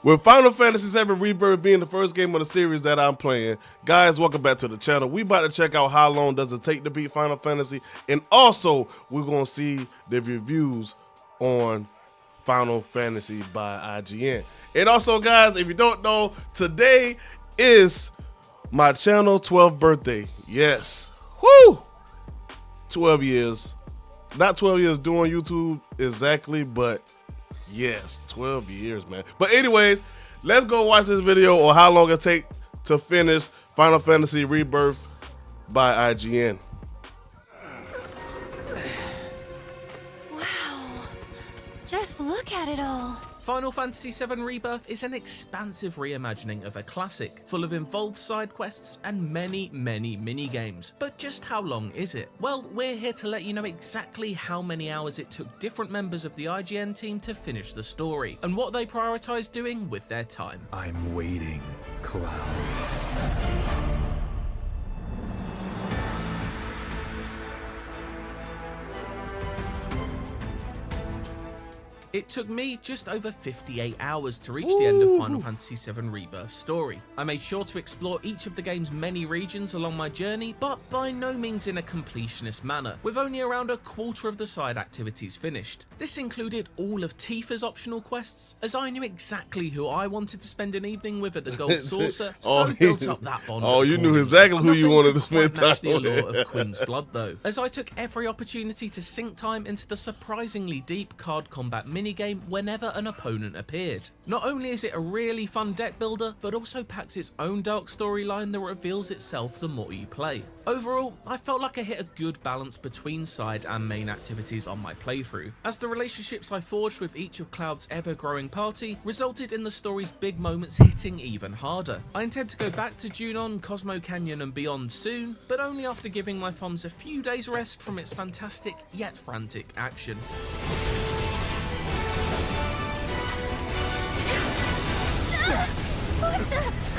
with Final Fantasy VII Rebirth being the first game of the series that I'm playing, guys, welcome back to the channel. We about to check out how long does it take to beat Final Fantasy, and also we're gonna see the reviews on Final Fantasy by IGN. And also, guys, if you don't know, today is my channel 12th birthday. Yes, whoo, 12 years. Not 12 years doing YouTube exactly, but yes, 12 years, man. But anyways, let's go watch this video on how long it take to finish Final Fantasy Rebirth by IGN. Wow, just look at it all. Final Fantasy VII Rebirth is an expansive reimagining of a classic, full of involved side quests and many mini-games. But just how long is it? Well, we're here to let you know exactly how many hours it took different members of the IGN team to finish the story, and what they prioritized doing with their time. I'm waiting, Cloud. It took me just over 58 hours to reach the end of Final Fantasy VII Rebirth's story. I made sure to explore each of the game's many regions along my journey, but by no means in a completionist manner, with only around a quarter of the side activities finished. This included all of Tifa's optional quests, as I knew exactly who I wanted to spend an evening with at the Gold Saucer, so built up that bond. Oh, you knew exactly who you wanted to spend time with. The allure of Queen's Blood though, as I took every opportunity to sink time into the surprisingly deep card combat minigame whenever an opponent appeared. Not only is it a really fun deck builder, but also packs its own dark storyline that reveals itself the more you play. Overall, I felt like I hit a good balance between side and main activities on my playthrough, as the relationships I forged with each of Cloud's ever-growing party resulted in the story's big moments hitting even harder. I intend to go back to Junon, Cosmo Canyon and beyond soon, but only after giving my thumbs a few days rest from its fantastic yet frantic action.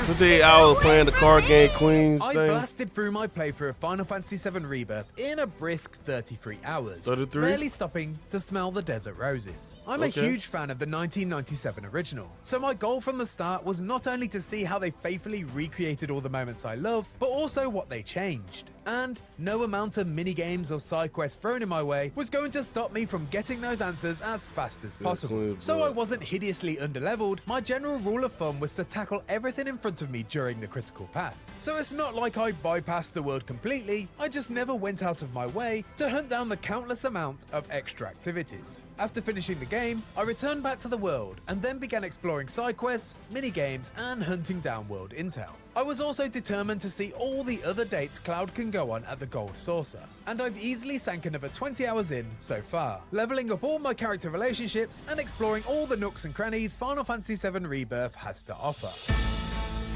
58 hours playing the card game Queen's I thing. blasted through my playthrough of Final Fantasy VII Rebirth in a brisk 33 hours, 33? barely stopping to smell the desert roses. I'm a huge fan of the 1997 original, so my goal from the start was not only to see how they faithfully recreated all the moments I love, but also what they changed. And no amount of minigames or side quests thrown in my way was going to stop me from getting those answers as fast as possible. So I wasn't hideously underleveled. My general rule of thumb was to tackle everything in front of me during the critical path. So it's not like I bypassed the world completely, I just never went out of my way to hunt down the countless amount of extra activities. After finishing the game, I returned back to the world and then began exploring side quests, minigames and hunting down world intel. I was also determined to see all the other dates Cloud can go on at the Gold Saucer, and I've easily sank another 20 hours in so far, leveling up all my character relationships and exploring all the nooks and crannies Final Fantasy VII Rebirth has to offer.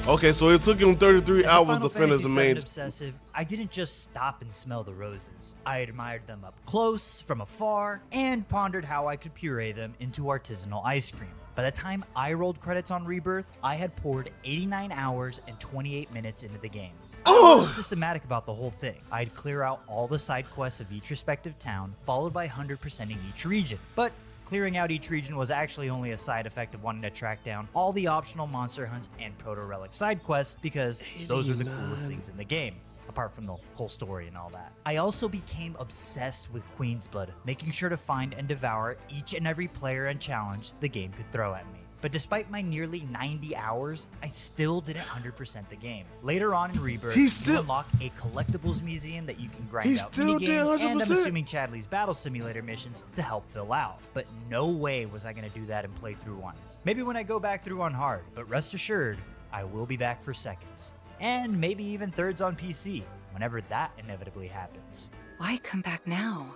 Okay, so it took him 33 hours Final to finish the Fantasy main. VII obsessive, I didn't just stop and smell the roses. I admired them up close, from afar, and pondered how I could puree them into artisanal ice cream. By the time I rolled credits on Rebirth, I had poured 89 hours and 28 minutes into the game. I was systematic about the whole thing. I'd clear out all the side quests of each respective town, followed by 100%ing each region. But clearing out each region was actually only a side effect of wanting to track down all the optional monster hunts and proto-relic side quests, because those are the coolest things in the game, apart from the whole story and all that. I also became obsessed with Queen's Blood, making sure to find and devour each and every player and challenge the game could throw at me. But despite my nearly 90 hours, I still didn't 100% the game. Later on in Rebirth, you unlock a collectibles museum that you can grind out minigames and I'm assuming Chadley's battle simulator missions to help fill out. But no way was I going to do that in playthrough 1. Maybe when I go back through on hard, but rest assured, I will be back for seconds. And maybe even thirds on PC, whenever that inevitably happens. Why come back now?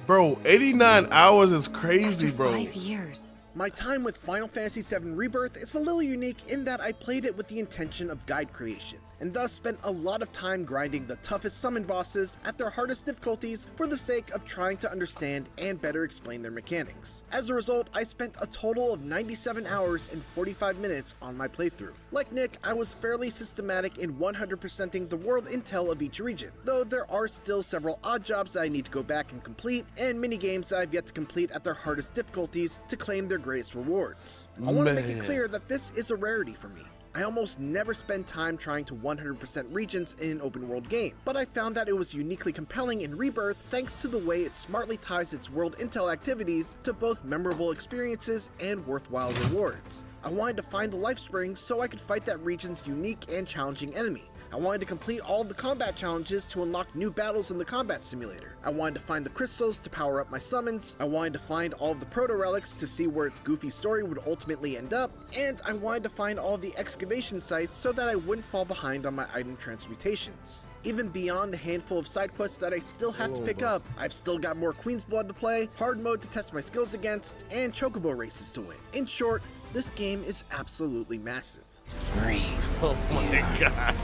Bro, 89 hours is crazy, After bro. 5 years. My time with Final Fantasy VII Rebirth is a little unique in that I played it with the intention of guide creation, and thus spent a lot of time grinding the toughest summon bosses at their hardest difficulties for the sake of trying to understand and better explain their mechanics. As a result, I spent a total of 97 hours and 45 minutes on my playthrough. Like Nick, I was fairly systematic in 100%ing the world intel of each region, though there are still several odd jobs that I need to go back and complete, and minigames that I've yet to complete at their hardest difficulties to claim their greatest rewards. I want to make it Man. clear that this is a rarity for me. I almost never spend time trying to 100% regions in an open world game, but I found that it was uniquely compelling in Rebirth thanks to the way it smartly ties its world intel activities to both memorable experiences and worthwhile rewards. I wanted to find the life springs so I could fight that region's unique and challenging enemy. I wanted to complete all the combat challenges to unlock new battles in the combat simulator. I wanted to find the crystals to power up my summons. I wanted to find all of the proto-relics to see where its goofy story would ultimately end up. And I wanted to find all of the excavation sites so that I wouldn't fall behind on my item transmutations. Even beyond the handful of side quests that I still have to pick up, I've still got more Queen's Blood to play, hard mode to test my skills against, and chocobo races to win. In short, this game is absolutely massive. Oh my god.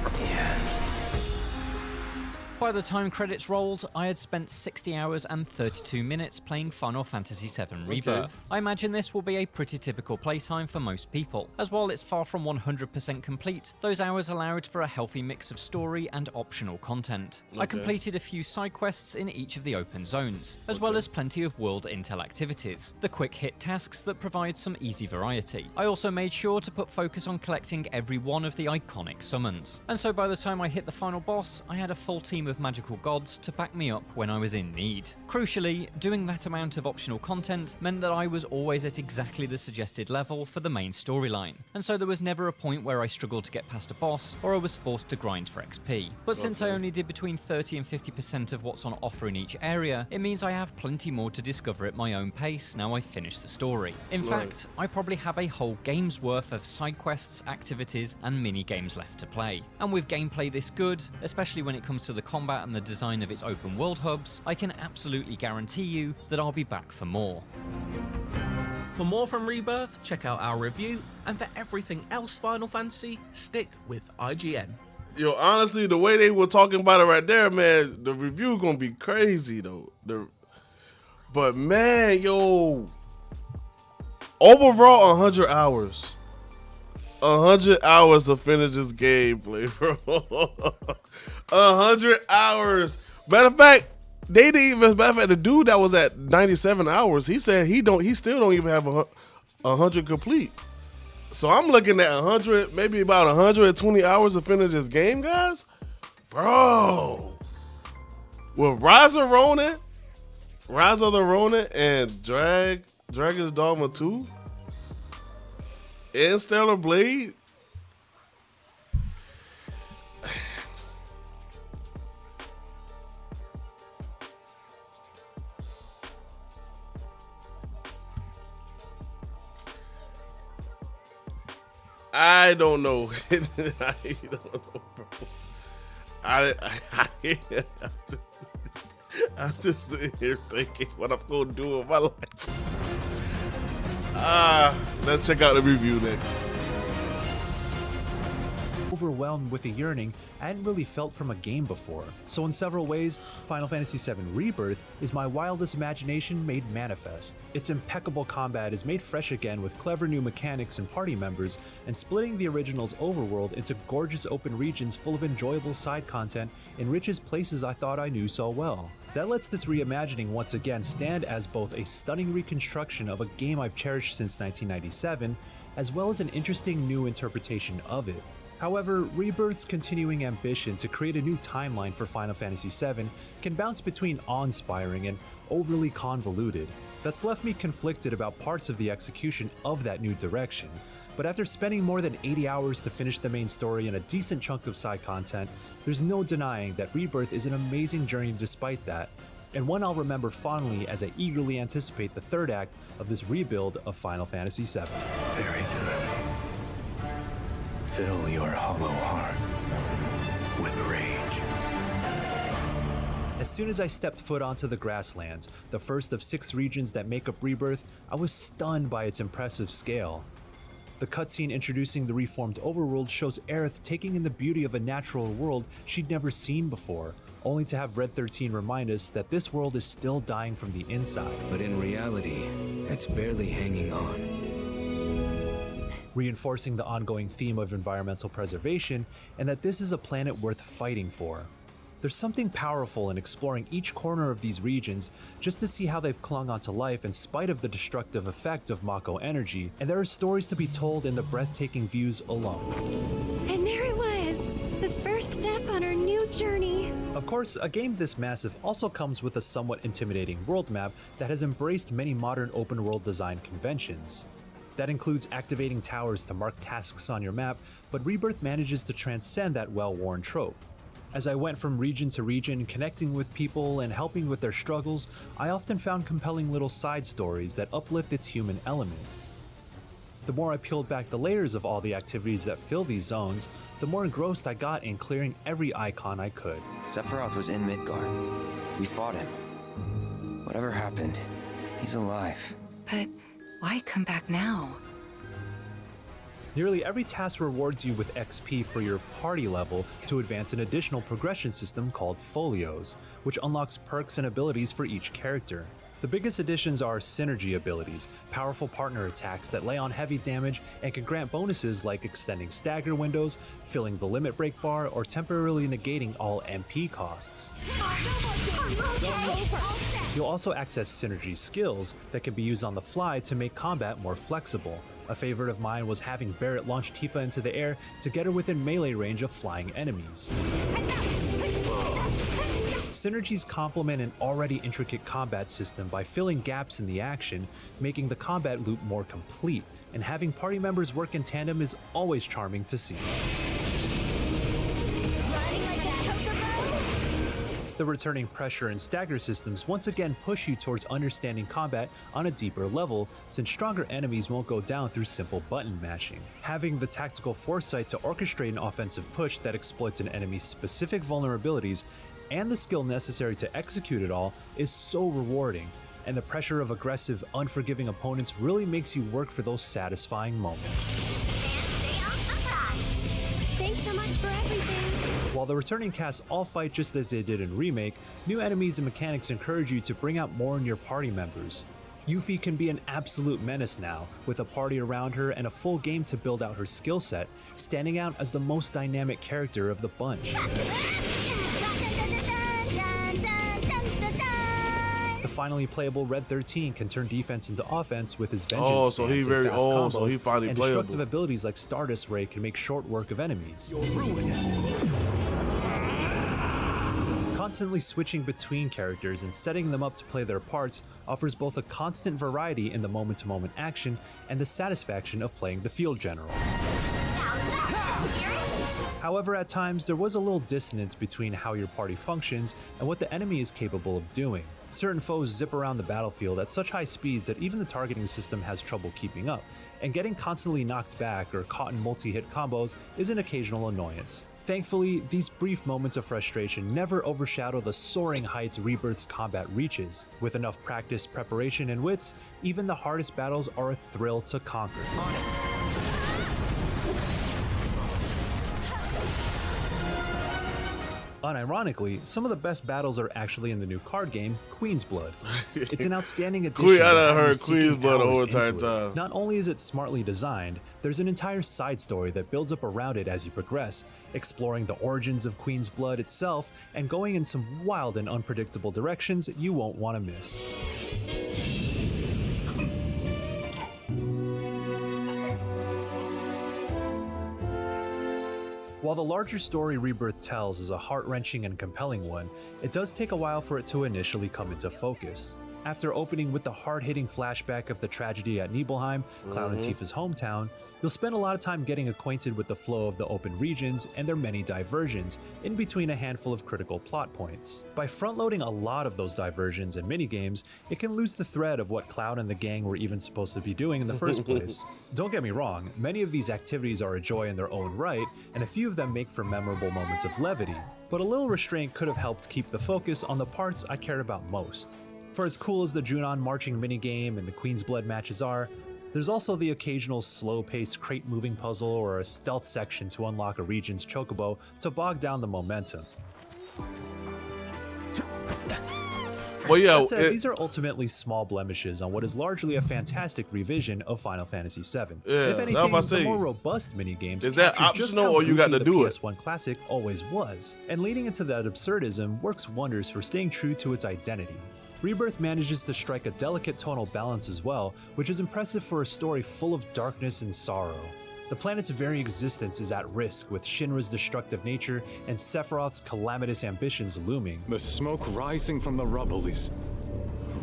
By the time credits rolled, I had spent 60 hours and 32 minutes playing Final Fantasy VII Rebirth. I imagine this will be a pretty typical playtime for most people, as while it's far from 100% complete, those hours allowed for a healthy mix of story and optional content. I completed a few side quests in each of the open zones, as well as plenty of world intel activities, the quick hit tasks that provide some easy variety. I also made sure to put focus on collecting every one of the iconic summons, and so by the time I hit the final boss, I had a full team of magical gods to back me up when I was in need. Crucially, doing that amount of optional content meant that I was always at exactly the suggested level for the main storyline, and so there was never a point where I struggled to get past a boss or I was forced to grind for XP. But since I only did between 30 and 50% of what's on offer in each area, it means I have plenty more to discover at my own pace now I've finished the story. In fact, I probably have a whole game's worth of side quests, activities, and mini games left to play. And with gameplay this good, especially when it comes to the combat and the design of its open world hubs, I can absolutely guarantee you that I'll be back for more. For more from Rebirth, check out our review, and for everything else Final Fantasy, stick with IGN. Yo, honestly, the way they were talking about it right there, man, the review gonna be crazy though. But man, yo, overall 100 hours. 100 hours to finish this gameplay, bro. 100 hours. Matter of fact, they didn't even. Matter of fact, the dude that was at 97 hours, he said he still don't even have 100 complete. So I'm looking at 100, maybe about 120 hours to finish this game, guys. Bro, with Rise of the Ronin, and Dragon's Dogma 2. And Stellar Blade. I don't know. I don't know, bro. I'm just sitting here thinking what I'm gonna do with my life. Let's check out the review next. Overwhelmed with a yearning I hadn't really felt from a game before. So in several ways, Final Fantasy VII Rebirth is my wildest imagination made manifest. Its impeccable combat is made fresh again with clever new mechanics and party members, and splitting the original's overworld into gorgeous open regions full of enjoyable side content enriches places I thought I knew so well. That lets this reimagining once again stand as both a stunning reconstruction of a game I've cherished since 1997, as well as an interesting new interpretation of it. However, Rebirth's continuing ambition to create a new timeline for Final Fantasy VII can bounce between awe-inspiring and overly convoluted. That's left me conflicted about parts of the execution of that new direction, but after spending more than 80 hours to finish the main story and a decent chunk of side content, there's no denying that Rebirth is an amazing journey despite that, and one I'll remember fondly as I eagerly anticipate the third act of this rebuild of Final Fantasy VII. Very good. Fill your hollow heart with rage. As soon as I stepped foot onto the grasslands, the first of 6 regions that make up Rebirth, I was stunned by its impressive scale. The cutscene introducing the reformed overworld shows Aerith taking in the beauty of a natural world she'd never seen before, only to have Red 13 remind us that this world is still dying from the inside. But in reality, it's barely hanging on. Reinforcing the ongoing theme of environmental preservation and that this is a planet worth fighting for. There's something powerful in exploring each corner of these regions just to see how they've clung onto life in spite of the destructive effect of Mako energy, and there are stories to be told in the breathtaking views alone. And there it was, the first step on our new journey. Of course, a game this massive also comes with a somewhat intimidating world map that has embraced many modern open world design conventions. That includes activating towers to mark tasks on your map, but Rebirth manages to transcend that well-worn trope. As I went from region to region, connecting with people and helping with their struggles, I often found compelling little side stories that uplift its human element. The more I peeled back the layers of all the activities that fill these zones, the more engrossed I got in clearing every icon I could. Sephiroth was in Midgard. We fought him. Whatever happened, he's alive. But why come back now? Nearly every task rewards you with XP for your party level to advance an additional progression system called Folios, which unlocks perks and abilities for each character. The biggest additions are synergy abilities, powerful partner attacks that lay on heavy damage and can grant bonuses like extending stagger windows, filling the limit break bar, or temporarily negating all MP costs. You'll also access synergy skills that can be used on the fly to make combat more flexible. A favorite of mine was having Barrett launch Tifa into the air to get her within melee range of flying enemies. Synergies complement an already intricate combat system by filling gaps in the action, making the combat loop more complete, and having party members work in tandem is always charming to see. The returning pressure and stagger systems once again push you towards understanding combat on a deeper level, since stronger enemies won't go down through simple button mashing. Having the tactical foresight to orchestrate an offensive push that exploits an enemy's specific vulnerabilities and the skill necessary to execute it all is so rewarding, and the pressure of aggressive, unforgiving opponents really makes you work for those satisfying moments. Thanks so much for everything. While the returning cast all fight just as they did in Remake, new enemies and mechanics encourage you to bring out more in your party members. Yuffie can be an absolute menace now, with a party around her and a full game to build out her skill set, standing out as the most dynamic character of the bunch. The finally playable Red 13 can turn defense into offense with his vengeance so he stance and fast combos, so he finally and playable. destructive abilities like Stardust Ray can make short work of enemies. Constantly switching between characters and setting them up to play their parts offers both a constant variety in the moment-to-moment action and the satisfaction of playing the field general. However, at times there was a little dissonance between how your party functions and what the enemy is capable of doing. Certain foes zip around the battlefield at such high speeds that even the targeting system has trouble keeping up, and getting constantly knocked back or caught in multi-hit combos is an occasional annoyance. Thankfully, these brief moments of frustration never overshadow the soaring heights Rebirth's combat reaches. With enough practice, preparation, and wits, even the hardest battles are a thrill to conquer. Unironically, some of the best battles are actually in the new card game, Queen's Blood. It's an outstanding addition. I heard Queen's Blood the whole entire time. Not only is it smartly designed, there's an entire side story that builds up around it as you progress, exploring the origins of Queen's Blood itself and going in some wild and unpredictable directions you won't want to miss. While the larger story Rebirth tells is a heart-wrenching and compelling one, it does take a while for it to initially come into focus. After opening with the hard-hitting flashback of the tragedy at Nibelheim, Cloud and Tifa's hometown, you'll spend a lot of time getting acquainted with the flow of the open regions and their many diversions, in between a handful of critical plot points. By front-loading a lot of those diversions and minigames, it can lose the thread of what Cloud and the gang were even supposed to be doing in the first place. Don't get me wrong, many of these activities are a joy in their own right, and a few of them make for memorable moments of levity, but a little restraint could have helped keep the focus on the parts I cared about most. For as cool as the Junon marching minigame and the Queen's Blood matches are, there's also the occasional slow-paced crate-moving puzzle or a stealth section to unlock a region's chocobo to bog down the momentum. Well, yeah, That said, these are ultimately small blemishes on what is largely a fantastic revision of Final Fantasy VII. Yeah, If anything, the more robust minigames is that capture just optional how or you got goofy to the do it? PS1 classic always was, and leaning into that absurdism works wonders for staying true to its identity. Rebirth manages to strike a delicate tonal balance as well, which is impressive for a story full of darkness and sorrow. The planet's very existence is at risk, with Shinra's destructive nature and Sephiroth's calamitous ambitions looming. The smoke rising from the rubble is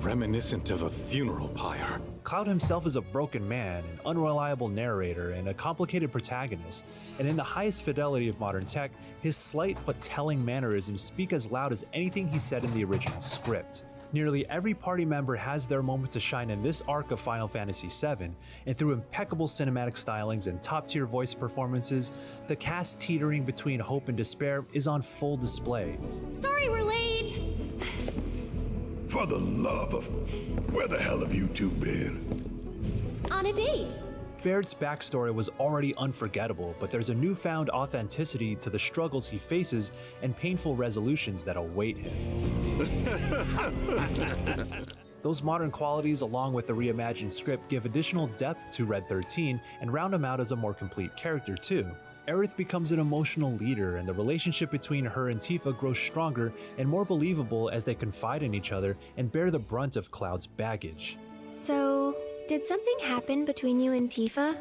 reminiscent of a funeral pyre. Cloud himself is a broken man, an unreliable narrator, and a complicated protagonist, and in the highest fidelity of modern tech, his slight but telling mannerisms speak as loud as anything he said in the original script. Nearly every party member has their moment to shine in this arc of Final Fantasy VII, and through impeccable cinematic stylings and top-tier voice performances, the cast teetering between hope and despair is on full display. Sorry we're late. For the love of... Where the hell have you two been? On a date. Baird's backstory was already unforgettable, but there's a newfound authenticity to the struggles he faces and painful resolutions that await him. Those modern qualities, along with the reimagined script, give additional depth to Red 13 and round him out as a more complete character too. Aerith becomes an emotional leader, and the relationship between her and Tifa grows stronger and more believable as they confide in each other and bear the brunt of Cloud's baggage. So, did something happen between you and Tifa?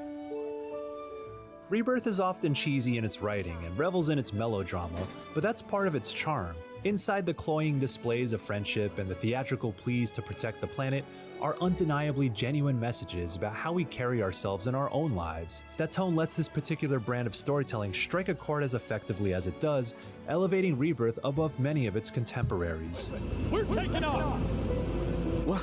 Rebirth is often cheesy in its writing and revels in its melodrama, but that's part of its charm. Inside the cloying displays of friendship and the theatrical pleas to protect the planet are undeniably genuine messages about how we carry ourselves in our own lives. That tone lets this particular brand of storytelling strike a chord as effectively as it does, elevating Rebirth above many of its contemporaries. We're taking off! What?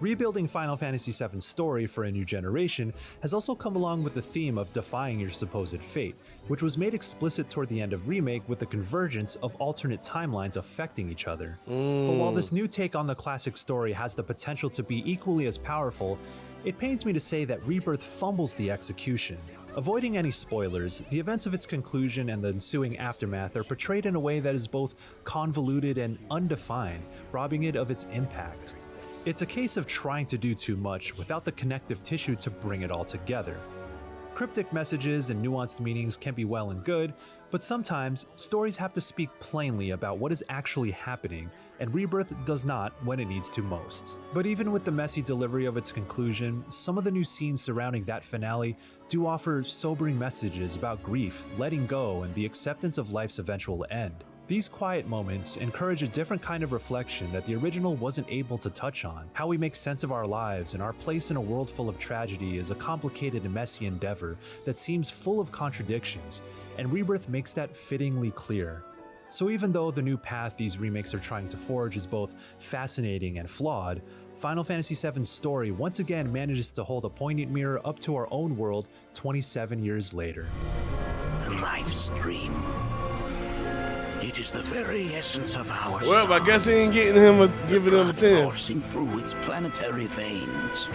Rebuilding Final Fantasy VII's story for a new generation has also come along with the theme of defying your supposed fate, which was made explicit toward the end of Remake with the convergence of alternate timelines affecting each other. But while this new take on the classic story has the potential to be equally as powerful, it pains me to say that Rebirth fumbles the execution. Avoiding any spoilers, the events of its conclusion and the ensuing aftermath are portrayed in a way that is both convoluted and undefined, robbing it of its impact. It's a case of trying to do too much without the connective tissue to bring it all together. Cryptic messages and nuanced meanings can be well and good, but sometimes stories have to speak plainly about what is actually happening, and Rebirth does not when it needs to most. But even with the messy delivery of its conclusion, some of the new scenes surrounding that finale do offer sobering messages about grief, letting go, and the acceptance of life's eventual end. These quiet moments encourage a different kind of reflection that the original wasn't able to touch on. How we make sense of our lives and our place in a world full of tragedy is a complicated and messy endeavor that seems full of contradictions, and Rebirth makes that fittingly clear. So even though the new path these remakes are trying to forge is both fascinating and flawed, Final Fantasy VII's story once again manages to hold a poignant mirror up to our own world 27 years later. The life stream. It is the very essence of our Well, star. I guess he ain't giving him a 10. Coursing through its planetary veins.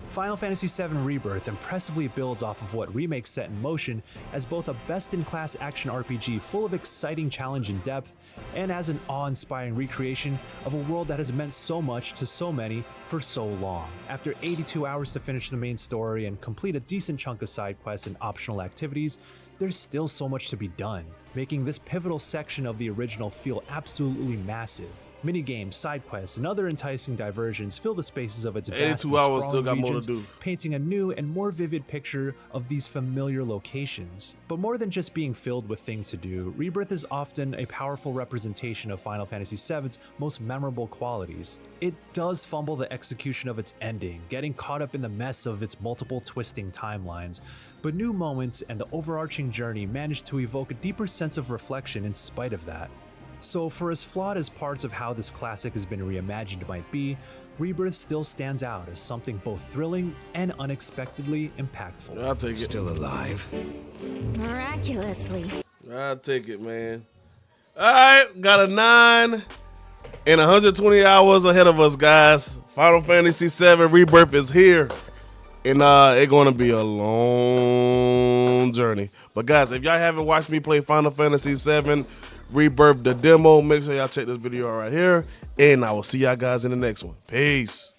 Final Fantasy VII Rebirth impressively builds off of what Remake set in motion as both a best-in-class action RPG full of exciting challenge and depth, and as an awe-inspiring recreation of a world that has meant so much to so many for so long. After 82 hours to finish the main story and complete a decent chunk of side quests and optional activities, there's still so much to be done, making this pivotal section of the original feel absolutely massive. Minigames, side quests, and other enticing diversions fill the spaces of its vast 82 hours, still sprawling got more to regions, do. painting a new and more vivid picture of these familiar locations. But more than just being filled with things to do, Rebirth is often a powerful representation of Final Fantasy VII's most memorable qualities. It does fumble the execution of its ending, getting caught up in the mess of its multiple twisting timelines, but new moments and the overarching journey manage to evoke a deeper sense of reflection in spite of that. So for as flawed as parts of how this classic has been reimagined might be, Rebirth still stands out as something both thrilling and unexpectedly impactful. I'll take it. Still alive. Miraculously. I'll take it, man. All right, got a 9 and 120 hours ahead of us, guys. Final Fantasy VII Rebirth is here. And it's going to be a long journey. But guys, if y'all haven't watched me play Final Fantasy VII Rebirth the demo. Make sure y'all check this video out right here. And I will see y'all guys in the next one. Peace.